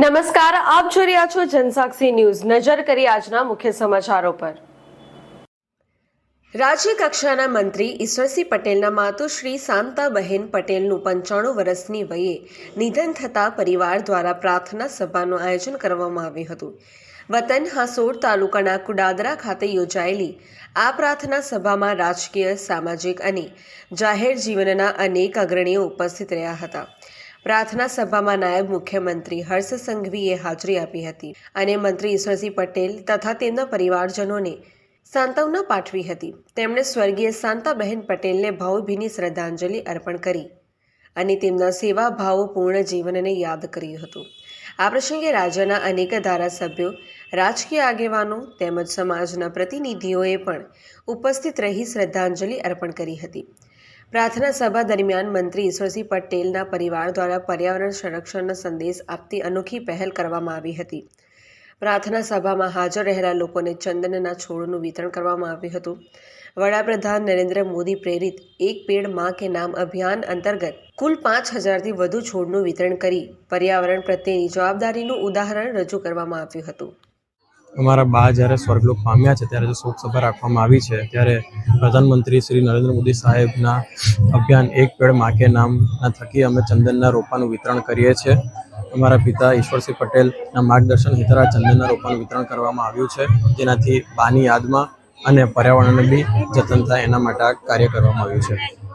નમસ્કાર, આપ જોઈ રહ્યા છો જનસાક્ષી ન્યૂઝ। નજર કરી આજના મુખ્ય સમાચારો પર। રાજ્ય કક્ષાના મંત્રી ઈશ્વરસિંહ પટેલના માતુશ્રી શાંતાબહેન પટેલનું 95 વર્ષની વયે નિધન થતાં પરિવાર દ્વારા પ્રાર્થના સભાનું આયોજન કરવામાં આવ્યું હતું। વતન હાસોડ તાલુકાના કુડાદરા ખાતે યોજાયેલી આ પ્રાર્થના સભામાં રાજકીય, સામાજિક અને જાહેર જીવનના અનેક અગ્રણીઓ ઉપસ્થિત રહ્યા હતા। પ્રાર્થના સભામાં નાયબ મુખ્યમંત્રી હર્ષ સંઘવીએ હાજરી આપી હતી અને મંત્રી ઈશ્વરસિંહ પટેલ તથા તેમના પરિવારજનોને સાંત્વના પાઠવી હતી। તેમણે સ્વર્ગીય શાંતાબહેન પટેલને ભાવભીની શ્રદ્ધાંજલિ અર્પણ કરી અને તેમના સેવાભાવપૂર્ણ જીવનને યાદ કર્યું હતું। આ પ્રસંગે રાજ્યના અનેક ધારાસભ્યો, રાજકીય આગેવાનો તેમજ સમાજના પ્રતિનિધિઓએ પણ ઉપસ્થિત રહી શ્રદ્ધાંજલિ અર્પણ કરી હતી। પ્રાર્થના સભા દરમિયાન મંત્રી ઈશ્વરસિંહ પટેલના પરિવાર દ્વારા પર્યાવરણ સંરક્ષણનો સંદેશ આપતી અનોખી પહેલ કરવામાં આવી હતી। પ્રાર્થના સભામાં હાજર રહેલા લોકોને ચંદનના છોડનું વિતરણ કરવામાં આવ્યું હતું। વડાપ્રધાન નરેન્દ્ર મોદી પ્રેરિત એક પેડ માં કે નામ અભિયાન અંતર્ગત કુલ 5000થી વધુ છોડનું વિતરણ કરી પર્યાવરણ પ્રત્યેની જવાબદારીનું ઉદાહરણ રજૂ કરવામાં આવ્યું હતું। અમારા બા જ્યારે સ્વર્ગલોક પામ્યા છે ત્યારે જે શોક સભા રાખવામાં આવી છે ત્યારે પ્રધાનમંત્રી શ્રી નરેન્દ્ર મોદી સાહેબના અભિયાન એક પેડ માં કે નામના થકી અમે ચંદનના રોપાનું વિતરણ કરીએ છીએ। અમારા પિતા ઈશ્વરસિંહ પટેલના માર્ગદર્શન હેઠળ આ ચંદનના રોપાનું વિતરણ કરવામાં આવ્યું છે, જેનાથી બાની યાદમાં અને પર્યાવરણને બી જતન થાય એના માટે આ કાર્ય કરવામાં આવ્યું છે।